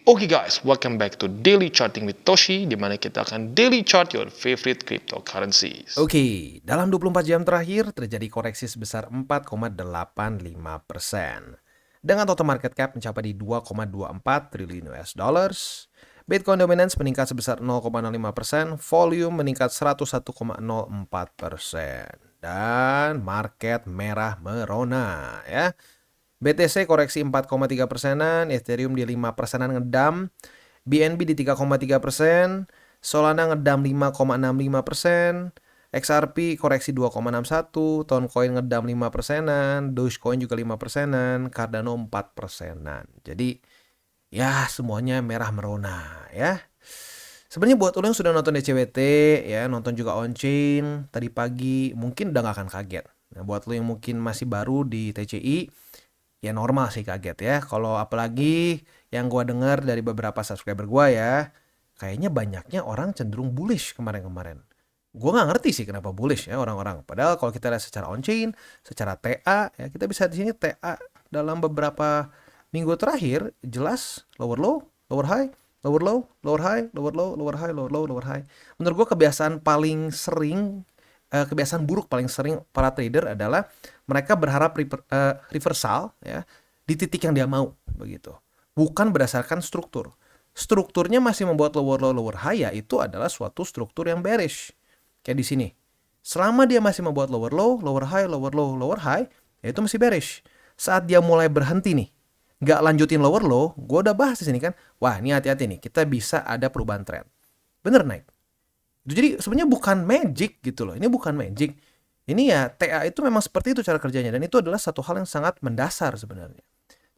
Oke guys, welcome back to Daily Charting with Toshi, di mana kita akan daily chart your favorite cryptocurrencies. Oke, dalam 24 jam terakhir terjadi koreksi sebesar 4,85%. Dengan total market cap mencapai di 2,24 triliun US dollars. Bitcoin dominance meningkat sebesar 0,05%, volume meningkat 101,04%. Dan market merah merona ya. BTC koreksi 4,3%, Ethereum di 5%-an ngedam, BNB di 3,3%, Solana ngedam 5,65%, XRP koreksi 2,61, Toncoin ngedam 5%-an, Dogecoin juga 5%-an, Cardano 4%-an. Jadi ya semuanya merah merona ya. Sebenarnya buat lo yang sudah nonton DCWT ya, nonton juga on-chain tadi pagi, mungkin udah gak akan kaget. Nah, buat lo yang mungkin masih baru di TCI, ya normal sih kaget ya. Kalau apalagi yang gue dengar dari beberapa subscriber gue ya, kayaknya banyaknya orang cenderung bullish kemarin-kemarin. Gue nggak ngerti sih kenapa bullish ya orang-orang. Padahal kalau kita lihat secara on-chain, secara TA, ya kita bisa di sini TA dalam beberapa minggu terakhir jelas lower low, lower high, lower low, lower high, lower low, lower high, lower low, lower high. Menurut gue kebiasaan paling sering, kebiasaan buruk paling sering para trader adalah mereka berharap reversal ya di titik yang dia mau begitu. Bukan berdasarkan struktur. Strukturnya masih membuat lower low lower high, ya itu adalah suatu struktur yang bearish. Kayak di sini. Selama dia masih membuat lower low, lower high, lower low, lower high, ya itu masih bearish. Saat dia mulai berhenti nih, nggak lanjutin lower low, gue udah bahas di sini kan. Wah, ini hati-hati nih, kita bisa ada perubahan tren. Bener naik. Jadi sebenarnya bukan magic gitu loh. Ini bukan magic. Ini ya TA itu memang seperti itu cara kerjanya, dan itu adalah satu hal yang sangat mendasar sebenarnya.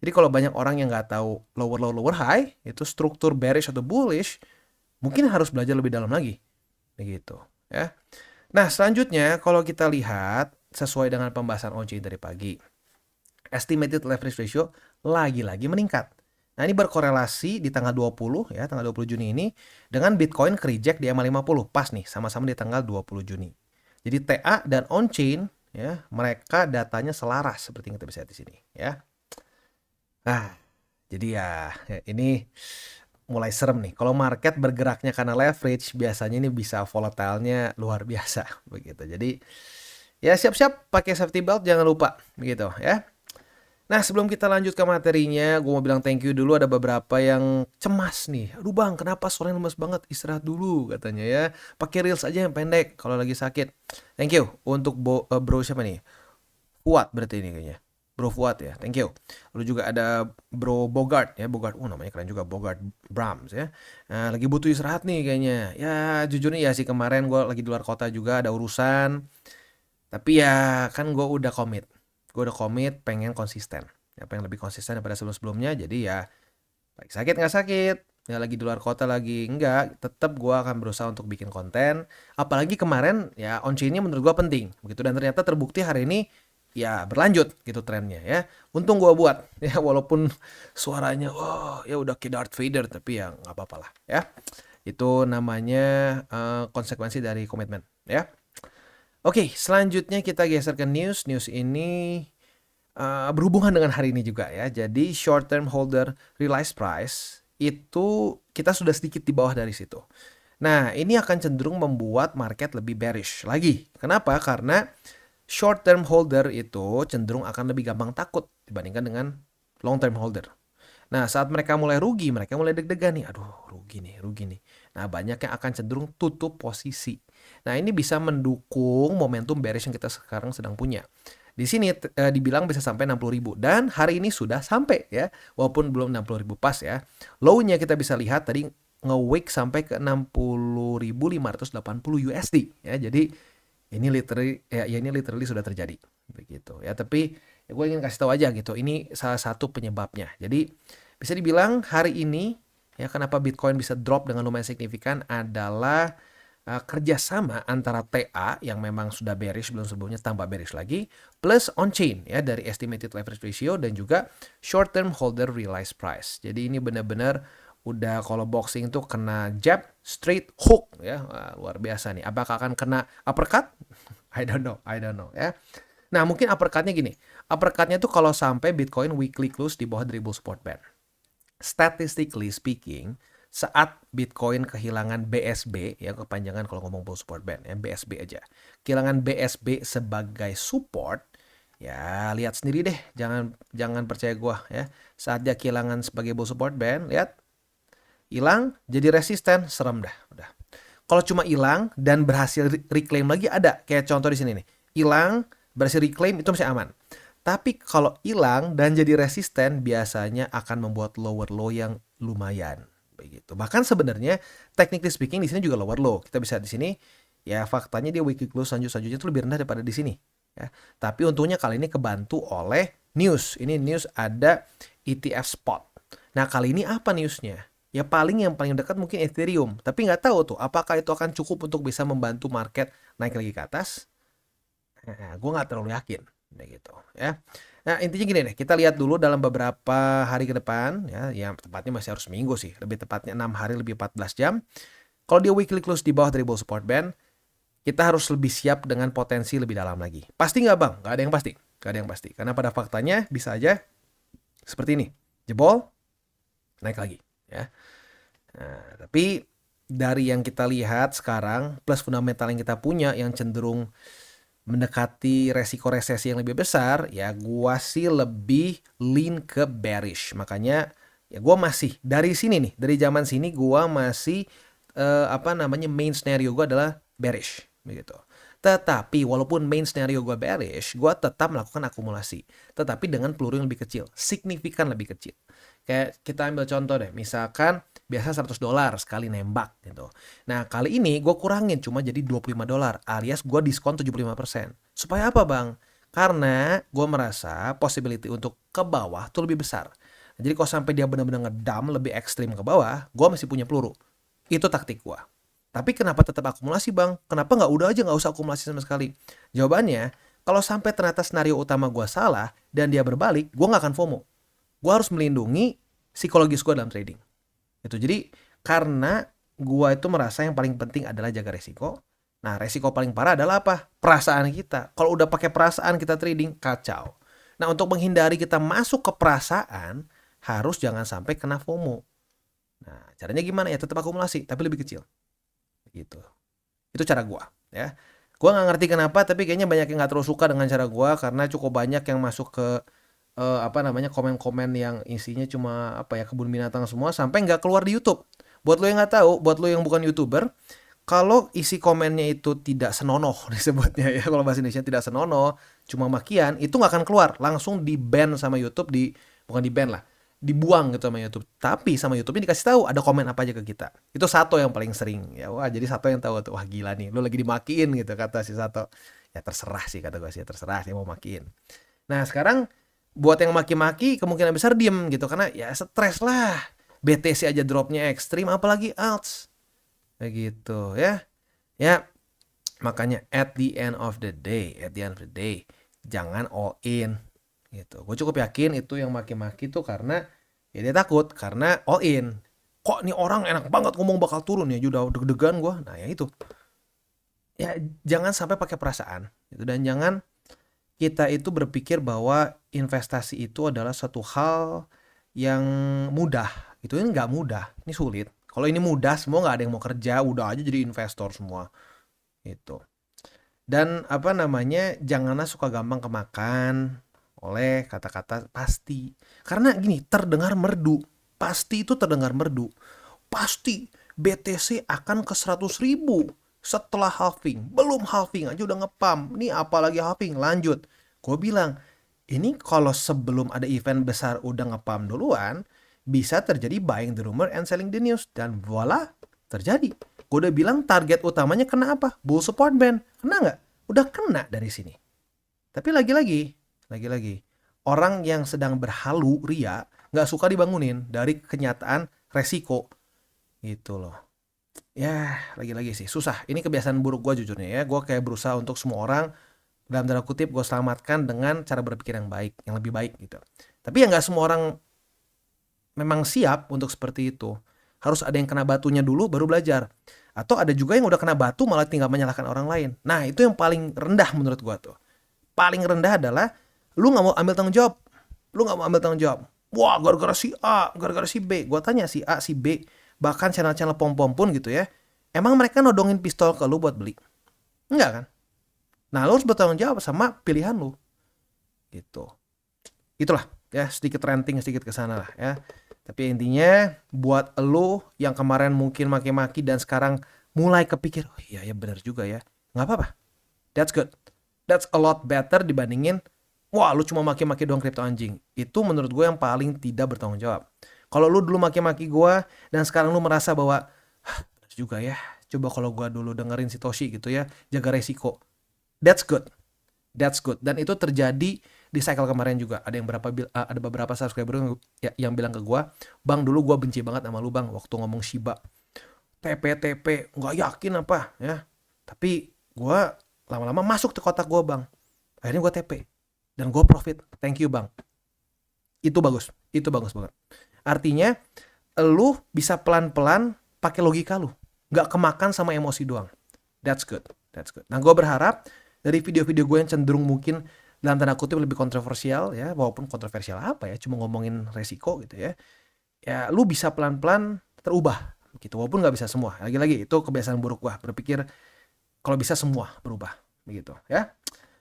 Jadi kalau banyak orang yang nggak tahu lower low lower high itu struktur bearish atau bullish, mungkin harus belajar lebih dalam lagi, begitu ya. Nah selanjutnya kalau kita lihat sesuai dengan pembahasan OJ dari pagi, estimated leverage ratio lagi-lagi meningkat. Nah ini berkorelasi di tanggal 20 ya, tanggal 20 Juni ini dengan Bitcoin ke reject di EMA50. Pas nih, sama-sama di tanggal 20 Juni. Jadi TA dan on-chain ya, mereka datanya selaras seperti yang kita bisa lihat di sini ya. Nah, jadi ya ini mulai serem nih. Kalau market bergeraknya karena leverage, biasanya ini bisa volatile-nya luar biasa begitu. Jadi ya siap-siap pakai safety belt jangan lupa begitu ya. Nah sebelum kita lanjut ke materinya, gue mau bilang thank you dulu. Ada beberapa yang cemas nih. Aduh bang, kenapa suaranya lemas banget? Istirahat dulu katanya ya. Pakai reels aja yang pendek kalau lagi sakit. Thank you untuk bro siapa nih? Fuad berarti ini kayaknya. Bro Fuad ya, thank you. Lalu juga ada Bro Bogart ya, Bogart. Namanya keren juga, Bogart Brahms ya. Nah, lagi butuh istirahat nih kayaknya. Ya jujur nih ya sih, kemarin gue lagi di luar kota juga ada urusan. Tapi ya kan gue udah komit. Gue udah komit pengen konsisten. Ya, pengen lebih konsisten daripada sebelum-sebelumnya. Jadi ya baik sakit nggak sakit. Ya lagi di luar kota lagi enggak, tetap gue akan berusaha untuk bikin konten. Apalagi kemarin ya on-chain-nya menurut gue penting. Begitu, dan ternyata terbukti hari ini ya berlanjut gitu trennya ya. Untung gue buat ya, walaupun suaranya ya udah kayak Darth Vader, tapi ya nggak apa-apa lah ya. Itu namanya konsekuensi dari komitmen ya. Oke, selanjutnya kita geser ke news. News ini berhubungan dengan hari ini juga ya. Jadi short term holder realized price itu kita sudah sedikit di bawah dari situ. Nah, ini akan cenderung membuat market lebih bearish lagi. Kenapa? Karena short term holder itu cenderung akan lebih gampang takut dibandingkan dengan long term holder. Nah, saat mereka mulai rugi, mereka mulai deg-degan nih. Aduh, rugi nih, rugi nih. Nah, banyak yang akan cenderung tutup posisi. Nah, ini bisa mendukung momentum bearish yang kita sekarang sedang punya. Di sini dibilang bisa sampai 60.000 dan hari ini sudah sampai ya, walaupun belum 60.000 pas ya. Low-nya kita bisa lihat tadi nge-wick sampai ke 60.580 USD ya. Jadi ini literally sudah terjadi begitu ya. Tapi ya gue ingin kasih tahu aja gitu, ini salah satu penyebabnya. Jadi bisa dibilang hari ini ya, kenapa Bitcoin bisa drop dengan lumayan signifikan adalah kerjasama antara TA yang memang sudah bearish sebelumnya tambah bearish lagi, plus on-chain ya dari estimated leverage ratio dan juga short term holder realized price. Jadi ini benar-benar udah, kalau boxing tuh kena jab, straight hook ya. Wah, luar biasa nih. Apakah akan kena uppercut? I don't know ya. Nah mungkin uppercutnya gini. Uppercutnya tuh kalau sampai Bitcoin weekly close di bawah dribble support band. statistically speaking, saat Bitcoin kehilangan BSB, ya kepanjangan kalau ngomong bull support band, ya BSB aja. Kehilangan BSB sebagai support, ya lihat sendiri deh, jangan percaya gua ya. Saat dia kehilangan sebagai bull support band, lihat hilang jadi resisten, serem dah, udah. Kalau cuma hilang dan berhasil reclaim lagi ada, kayak contoh di sini nih. Hilang, berhasil reclaim itu masih aman. Tapi kalau hilang dan jadi resisten biasanya akan membuat lower low yang lumayan begitu. Bahkan sebenarnya technically speaking di sini juga lower low. Kita bisa di sini ya faktanya dia weekly close selanjutnya itu lebih rendah daripada di sini ya. Tapi untungnya kali ini kebantu oleh news. Ini news ada ETF spot. Nah, kali ini apa newsnya? Ya yang paling dekat mungkin Ethereum. Tapi nggak tahu tuh apakah itu akan cukup untuk bisa membantu market naik lagi ke atas. Nah, gue nggak terlalu yakin. Gitu ya. Nah, intinya gini deh, kita lihat dulu dalam beberapa hari ke depan ya, yang tepatnya masih harus seminggu sih, lebih tepatnya 6 hari lebih 14 jam. Kalau dia weekly close di bawah dari bull support band, kita harus lebih siap dengan potensi lebih dalam lagi. Pasti nggak bang? Nggak ada yang pasti. Nggak ada yang pasti. Karena pada faktanya bisa aja seperti ini, jebol, naik lagi ya. Nah, tapi dari yang kita lihat sekarang plus fundamental yang kita punya yang cenderung mendekati resiko resesi yang lebih besar, ya gua sih lebih lean ke bearish. Makanya ya gua masih dari sini nih, dari zaman sini gua masih main scenario gua adalah bearish begitu. Tetapi walaupun main scenario gua bearish, gua tetap melakukan akumulasi. Tetapi dengan peluru yang lebih kecil, signifikan lebih kecil. Kayak kita ambil contoh deh, misalkan biasa $100 sekali nembak gitu. Nah, kali ini gue kurangin cuma jadi $25 alias gue diskon 75%. Supaya apa bang? Karena gue merasa possibility untuk ke bawah tuh lebih besar. Nah, jadi kalau sampai dia benar-benar ngedam lebih ekstrim ke bawah, gue masih punya peluru. Itu taktik gue. Tapi kenapa tetap akumulasi bang? Kenapa nggak udah aja nggak usah akumulasi sama sekali? Jawabannya, kalau sampai ternyata skenario utama gue salah dan dia berbalik, gue nggak akan FOMO. Gue harus melindungi psikologis gue dalam trading. Itu jadi karena gue itu merasa yang paling penting adalah jaga resiko. Nah, resiko paling parah adalah apa? Perasaan kita. Kalau udah pakai perasaan kita trading, kacau. Nah, untuk menghindari kita masuk ke perasaan, harus jangan sampai kena FOMO. Nah, caranya gimana? Ya tetap akumulasi, tapi lebih kecil. Gitu. Itu cara gue. Ya. Gue nggak ngerti kenapa, tapi kayaknya banyak yang nggak terlalu suka dengan cara gue karena cukup banyak yang masuk ke komen-komen yang isinya cuma kebun binatang semua sampai nggak keluar di YouTube. Buat lo yang nggak tahu, buat lo yang bukan YouTuber, kalau isi komennya itu tidak senonoh disebutnya ya, kalau bahasa Indonesia tidak senonoh, cuma makian, itu nggak akan keluar, langsung di ban sama YouTube, bukan di ban lah, dibuang gitu sama YouTube. Tapi sama YouTube-nya dikasih tahu ada komen apa aja ke kita. Itu Sato yang paling sering ya. Wah, jadi Sato yang tahu tuh, wah gila nih, lo lagi dimakiin gitu kata si Sato. Ya terserah sih kata gue sih, terserah dia mau makiin. Nah sekarang buat yang maki-maki kemungkinan besar diem gitu karena ya stres lah. BTC aja dropnya ekstrim apalagi alts. Kayak gitu ya. Ya makanya at the end of the day jangan all in gitu. Gue cukup yakin itu yang maki-maki tuh karena ya dia takut karena all in. Kok nih orang enak banget ngomong bakal turun ya, udah deg-degan gue. Nah ya itu. Ya jangan sampai pakai perasaan gitu dan jangan kita itu berpikir bahwa investasi itu adalah suatu hal yang mudah. Itu ini nggak mudah, ini sulit. Kalau ini mudah, semua nggak ada yang mau kerja, udah aja jadi investor semua. Itu. Dan janganlah suka gampang kemakan oleh kata-kata pasti. Karena gini, terdengar merdu. Pasti itu terdengar merdu. Pasti BTC akan ke 100.000. Setelah halving, belum halving aja udah ngepam. Nih apalagi halving, lanjut. Gue bilang, ini kalau sebelum ada event besar udah ngepam duluan, bisa terjadi buying the rumor and selling the news. Dan voila, terjadi. Gue udah bilang target utamanya kena apa? Bull support band. Kena nggak? Udah kena dari sini. Tapi lagi-lagi, orang yang sedang berhalu, ria, nggak suka dibangunin dari kenyataan resiko. Gitu loh. Ya lagi-lagi sih susah. Ini kebiasaan buruk gue jujurnya ya. Gue kayak berusaha untuk semua orang dalam tanda kutip gue selamatkan dengan cara berpikir yang baik, yang lebih baik gitu. Tapi ya nggak semua orang memang siap untuk seperti itu. Harus ada yang kena batunya dulu baru belajar. Atau ada juga yang udah kena batu malah tinggal menyalahkan orang lain. Nah itu yang paling rendah menurut gue tuh. Paling rendah adalah lu nggak mau ambil tanggung jawab. Wah, gara-gara si A, gara-gara si B. Gua tanya si A, si B, bahkan channel-channel pom-pom pun gitu ya. Emang mereka nodongin pistol ke lu buat beli? Enggak kan? Nah, lu harus bertanggung jawab sama pilihan lu. Gitu. Itulah ya, sedikit ranting sedikit ke sana lah ya. Tapi intinya buat lu yang kemarin mungkin maki-maki dan sekarang mulai kepikir, oh iya ya benar juga ya. Nggak apa-apa. That's good. That's a lot better dibandingin wah lu cuma maki-maki doang kripto anjing. Itu menurut gue yang paling tidak bertanggung jawab. Kalau lu dulu maki-maki gue dan sekarang lu merasa bahwa benar juga ya. Coba kalau gue dulu dengerin si Toshi gitu ya, jaga resiko. That's good. That's good. Dan itu terjadi di cycle kemarin juga. Ada beberapa subscriber yang bilang ke gua, "Bang, dulu gua benci banget sama lu, Bang, waktu ngomong Shiba. TP nggak yakin apa ya. Tapi gua lama-lama masuk ke kotak gua, Bang. Akhirnya gua TP dan gua profit. Thank you, Bang." Itu bagus. Itu bagus banget. Artinya lu bisa pelan-pelan pakai logika lu. Nggak kemakan sama emosi doang. That's good. That's good. Nah, gua berharap dari video-video gue yang cenderung mungkin dalam tanda kutip lebih kontroversial ya, walaupun kontroversial apa ya, cuma ngomongin resiko gitu ya. Ya lu bisa pelan-pelan terubah gitu, walaupun nggak bisa semua. Lagi-lagi itu kebiasaan buruk gue, berpikir kalau bisa semua berubah begitu ya.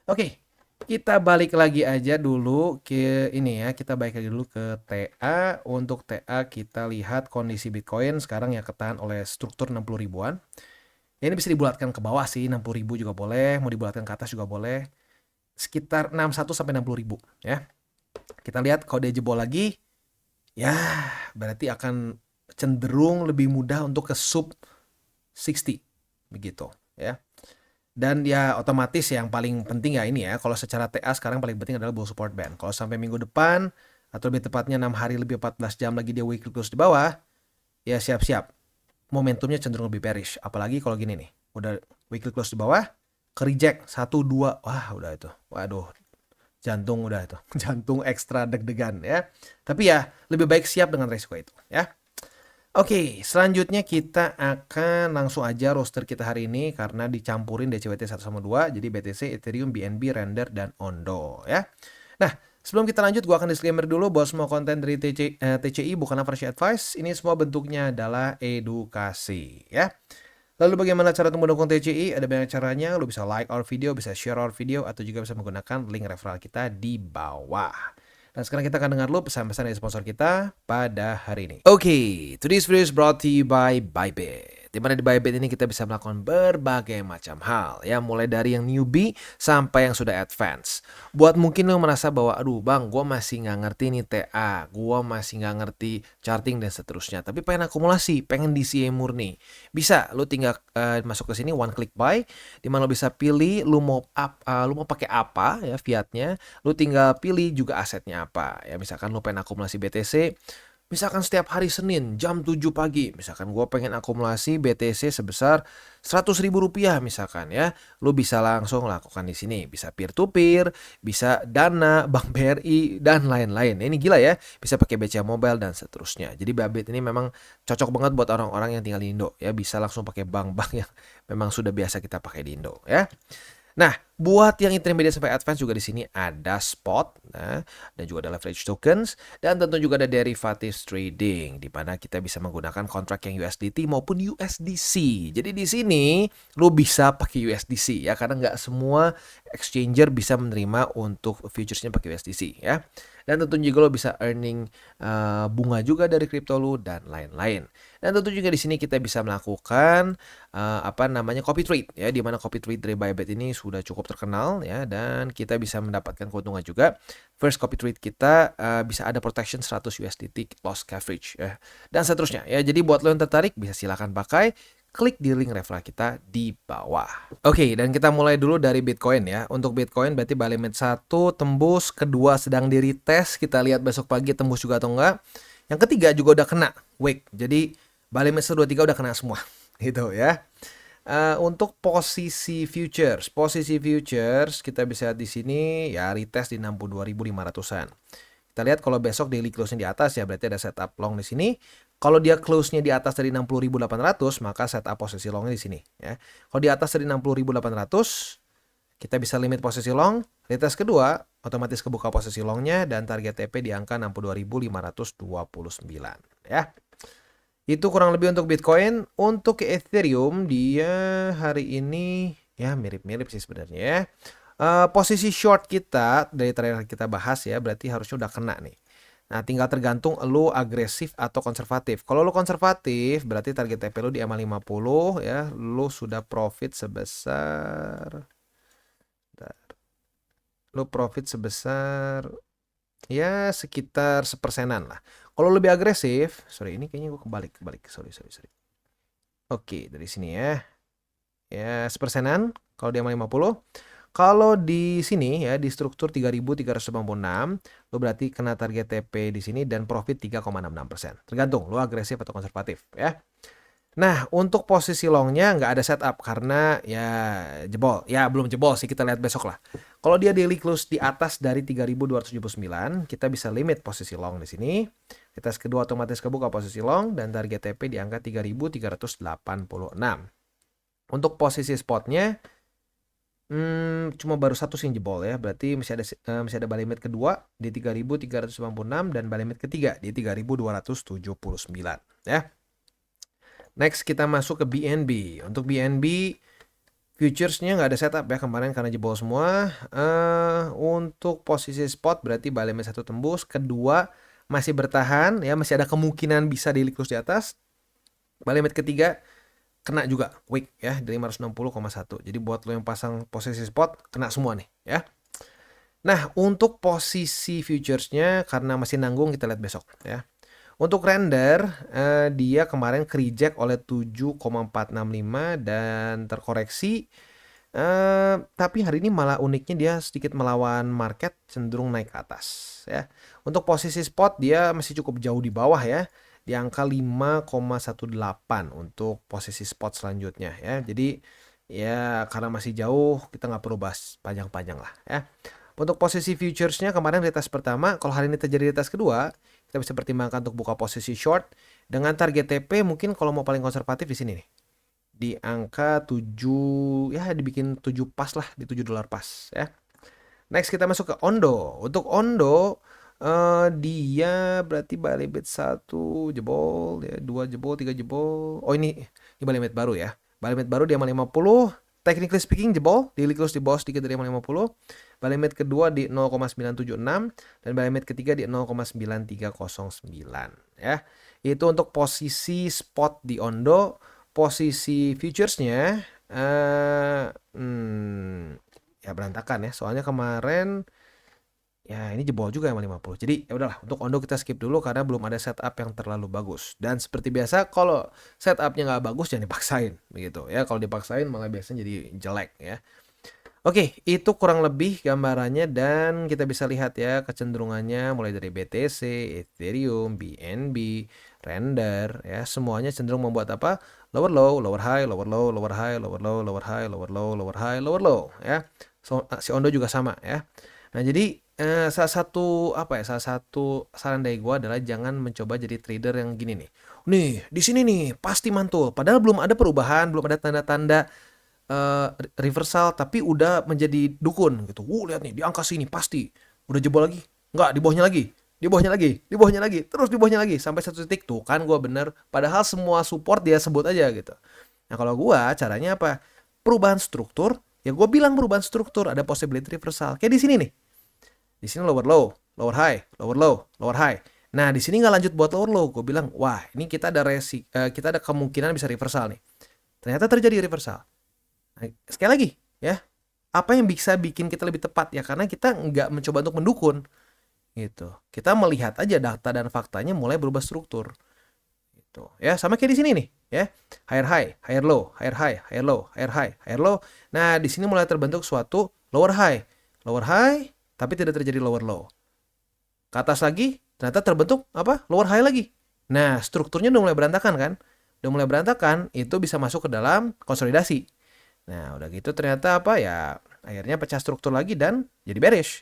Oke, kita balik lagi aja dulu ke ini ya, kita balik lagi dulu ke TA. Untuk TA kita lihat kondisi Bitcoin sekarang ya ketahan oleh struktur 60 ribuan. Ya ini bisa dibulatkan ke bawah sih, 60 ribu juga boleh, mau dibulatkan ke atas juga boleh. Sekitar 61 sampai 60 ribu ya. Kita lihat kalau dia jebol lagi, ya berarti akan cenderung lebih mudah untuk ke sub 60 begitu ya. Dan ya otomatis yang paling penting ya ini ya, kalau secara TA sekarang paling penting adalah bull support band. Kalau sampai minggu depan atau lebih tepatnya 6 hari lebih 14 jam lagi dia weekly close di bawah, ya siap-siap. Momentumnya cenderung lebih bearish. Apalagi kalau gini nih, udah weekly close di bawah, ke reject 1 2, wah udah itu. Waduh. Jantung udah itu. Jantung ekstra deg-degan ya. Tapi ya lebih baik siap dengan resiko itu ya. Oke, selanjutnya kita akan langsung aja roster kita hari ini karena dicampurin DCWT 1 sama 2, jadi BTC, Ethereum, BNB, Render, dan Ondo ya. Nah, sebelum kita lanjut, gua akan disclaimer dulu bahwa semua konten dari TCI bukanlah financial advice. Ini semua bentuknya adalah edukasi ya. Lalu bagaimana cara mendukung TCI? Ada banyak caranya. Lu bisa like our video, bisa share our video, atau juga bisa menggunakan link referral kita di bawah. Dan sekarang kita akan dengar dulu pesan-pesan dari sponsor kita pada hari ini. Oke, today's video is brought to you by Bybit. Dimana di Bybit ini kita bisa melakukan berbagai macam hal ya, mulai dari yang newbie sampai yang sudah advance. Buat mungkin lo merasa bahwa aduh bang, gue masih nggak ngerti nih TA, gue masih nggak ngerti charting dan seterusnya, tapi pengen akumulasi, pengen DCA murni, bisa lo tinggal masuk ke sini one click buy, dimana lo bisa pilih lo mau pakai apa ya fiatnya, lo tinggal pilih juga asetnya apa ya. Misalkan lo pengen akumulasi BTC, misalkan setiap hari Senin jam 7 pagi, misalkan gue pengen akumulasi BTC sebesar 100 ribu rupiah misalkan ya, lu bisa langsung lakukan di sini. Bisa peer to peer, bisa Dana, Bank BRI dan lain-lain. Ini gila ya, bisa pakai BCA Mobile dan seterusnya. Jadi Bybit ini memang cocok banget buat orang-orang yang tinggal di Indo ya, bisa langsung pakai bank-bank yang memang sudah biasa kita pakai di Indo ya. Nah, buat yang intermediate sampai advance juga di sini ada spot, nah, dan juga ada leverage tokens, dan tentu juga ada derivatives trading, di mana kita bisa menggunakan kontrak yang USDT maupun USDC. Jadi di sini lo bisa pakai USDC ya, karena nggak semua exchanger bisa menerima untuk futuresnya pakai USDC ya. Dan tentu juga lo bisa earning bunga juga dari kripto lo dan lain-lain. Dan tentu juga di sini kita bisa melakukan copy trade ya, di mana copy trade dari Bybit ini sudah cukup terkenal ya, dan kita bisa mendapatkan keuntungan juga. First copy trade kita bisa ada protection 100 USDT loss coverage ya, dan seterusnya ya. Jadi buat lo yang tertarik bisa silakan pakai, klik di link referral kita di bawah. Oke, dan kita mulai dulu dari Bitcoin ya. Untuk Bitcoin berarti buy limit 1 tembus, kedua sedang di retest, kita lihat besok pagi tembus juga atau enggak. Yang ketiga juga udah kena wick. Jadi buy limit 1 2 3 udah kena semua gitu ya. Untuk posisi futures kita bisa lihat di sini ya, retest di 62.500-an. Kita lihat kalau besok daily close-nya di atas ya, berarti ada setup long di sini. Kalau dia close-nya di atas dari 60.800, maka setup posisi long-nya di sini ya. Kalau di atas dari 60.800, kita bisa limit posisi long. Retest kedua otomatis kebuka posisi longnya dan target TP di angka 62.529 ya. Itu kurang lebih untuk Bitcoin. Untuk Ethereum dia hari ini ya mirip-mirip sih sebenarnya ya. Posisi short kita dari terakhir kita bahas ya berarti harusnya udah kena nih. Nah, tinggal tergantung lu agresif atau konservatif. Kalau lu konservatif, berarti target TP lu di EMA 50 ya, lu sudah profit sebesar ya sekitar 1%-an lah. Kalau lebih agresif, sorry ini kayaknya gue kebalik, sorry. Oke, dari sini ya. Ya, 1%-an kalau di EMA 50. Kalau di sini ya di struktur 3.396, lo berarti kena target TP di sini dan profit 3,66%. Tergantung lo agresif atau konservatif ya. Nah, untuk posisi longnya nggak ada setup karena ya jebol. Ya belum jebol sih, kita lihat besok lah. Kalau dia daily close di atas dari 3.279, kita bisa limit posisi long di sini. Tes kedua otomatis kebuka posisi long dan target TP di angka 3.386. Untuk posisi spotnya cuma baru satu sih yang jebol ya. Berarti masih ada buy limit kedua di 3.396 dan buy limit ketiga di 3.279 ya. Next kita masuk ke BNB. Untuk BNB futuresnya nggak ada setup ya kemarin karena jebol semua. Untuk posisi spot berarti buy limit satu tembus, kedua masih bertahan ya, masih ada kemungkinan bisa daily close di atas. Buy limit ketiga kena juga weak ya dari 560,1. Jadi buat lo yang pasang posisi spot kena semua nih ya. Nah, untuk posisi futuresnya karena masih nanggung kita lihat besok ya. Untuk render dia kemarin reject oleh 7,465 dan terkoreksi. Tapi hari ini malah uniknya dia sedikit melawan market, cenderung naik ke atas ya. Untuk posisi spot dia masih cukup jauh di bawah ya, di angka 5,18 untuk posisi spot selanjutnya ya. Jadi ya karena masih jauh kita nggak perlu bahas panjang-panjang lah ya. Untuk posisi futuresnya kemarin retest pertama, kalau hari ini terjadi retest kedua, kita bisa pertimbangkan untuk buka posisi short dengan target TP mungkin kalau mau paling konservatif di sini nih. Di angka 7 ya dibikin 7 pas lah, di $7 pas ya. Next kita masuk ke Ondo. Untuk Ondo dia berarti buy limit 1 jebol ya, 2 jebol, 3 jebol. Oh ini buy limit baru ya. Buy limit baru di EMA 50. Technically speaking jebol, daily close di bawah sedikit dari EMA 50. Buy limit kedua di 0,976 dan buy limit ketiga di 0,9309 ya. Itu untuk posisi spot di Ondo. Posisi futuresnya ya berantakan ya. Soalnya kemarin ya ini jebol juga yang 50. Jadi ya udahlah, untuk Ondo kita skip dulu karena belum ada setup yang terlalu bagus. Dan seperti biasa kalau setupnya nggak bagus jangan dipaksain begitu ya. Kalau dipaksain malah biasanya jadi jelek ya. Oke, itu kurang lebih gambarannya dan kita bisa lihat ya kecenderungannya mulai dari BTC, Ethereum, BNB, Render ya, semuanya cenderung membuat apa? Lower low, lower high, lower low, lower high, lower low, lower high, lower low, lower high, lower low ya. So, si Ondo juga sama ya. Nah, jadi salah satu saran dari gue adalah jangan mencoba jadi trader yang gini nih. Nih, di sini nih pasti mantul. Padahal belum ada perubahan, belum ada tanda-tanda reversal tapi udah menjadi dukun gitu. Lihat nih di angka sini pasti udah jebol lagi. Enggak, di bawahnya lagi. Di bawahnya lagi, di bawahnya lagi, terus di bawahnya lagi sampai satu titik tuh kan gue bener. Padahal semua support dia sebut aja gitu. Nah, kalau gue caranya apa? Perubahan struktur, ya gue bilang perubahan struktur ada possibility reversal. Kayak di sini nih. Di sini lower low, lower high, lower low, lower high. Nah, di sini nggak lanjut buat lower low. Gue bilang, wah, ini kita ada kemungkinan bisa reversal nih. Ternyata terjadi reversal. Nah, sekali lagi ya, apa yang bisa bikin kita lebih tepat ya, karena kita nggak mencoba untuk mendukun gitu. Kita melihat aja data dan faktanya mulai berubah struktur gitu ya, sama kayak di sini nih ya, higher high, higher low, higher high, higher low, higher high, higher low. Nah, di sini mulai terbentuk suatu lower high, tapi tidak terjadi lower low. Ke atas lagi ternyata terbentuk apa? Lower high lagi. Nah, strukturnya udah mulai berantakan kan? Udah mulai berantakan, itu bisa masuk ke dalam konsolidasi. Nah, udah gitu ternyata apa ya, akhirnya pecah struktur lagi dan jadi bearish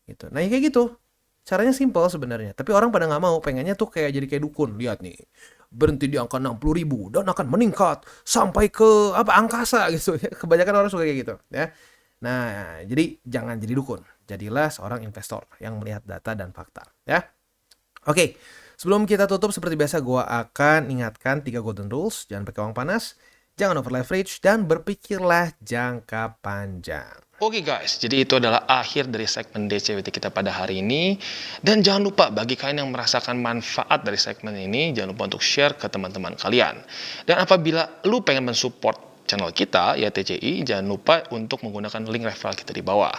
gitu. Nah, kayak gitu. Caranya simple sebenarnya, tapi orang pada nggak mau, pengennya tuh jadi kayak dukun. Lihat nih, berhenti di angka 60.000 dan akan meningkat sampai ke angkasa gitu. Kebanyakan orang suka kayak gitu ya. Nah, jadi jangan jadi dukun. Jadilah seorang investor yang melihat data dan fakta, ya. Oke, sebelum kita tutup seperti biasa gue akan ingatkan 3 golden rules. Jangan pakai uang panas, jangan over leverage, dan berpikirlah jangka panjang. Oke guys, jadi itu adalah akhir dari segmen DCWT kita pada hari ini. Dan jangan lupa bagi kalian yang merasakan manfaat dari segmen ini, jangan lupa untuk share ke teman-teman kalian. Dan apabila lu pengen mensupport channel kita, ya TCI, jangan lupa untuk menggunakan link referral kita di bawah.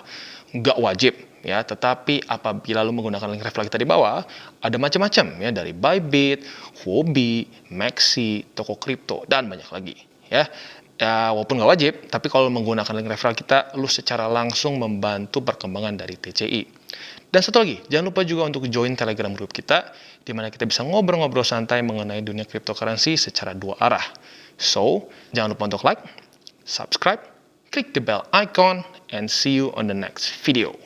Nggak wajib, ya, tetapi apabila lu menggunakan link referral kita di bawah, ada macam-macam, ya, dari Bybit, Huobi, Maxi, toko kripto, dan banyak lagi, ya. Ya, walaupun nggak wajib, tapi kalau menggunakan link referral kita, lu secara langsung membantu perkembangan dari TCI. Dan satu lagi, jangan lupa juga untuk join Telegram group kita, di mana kita bisa ngobrol-ngobrol santai mengenai dunia cryptocurrency secara 2 arah. So, jangan lupa untuk like, subscribe, click the bell icon, and see you on the next video.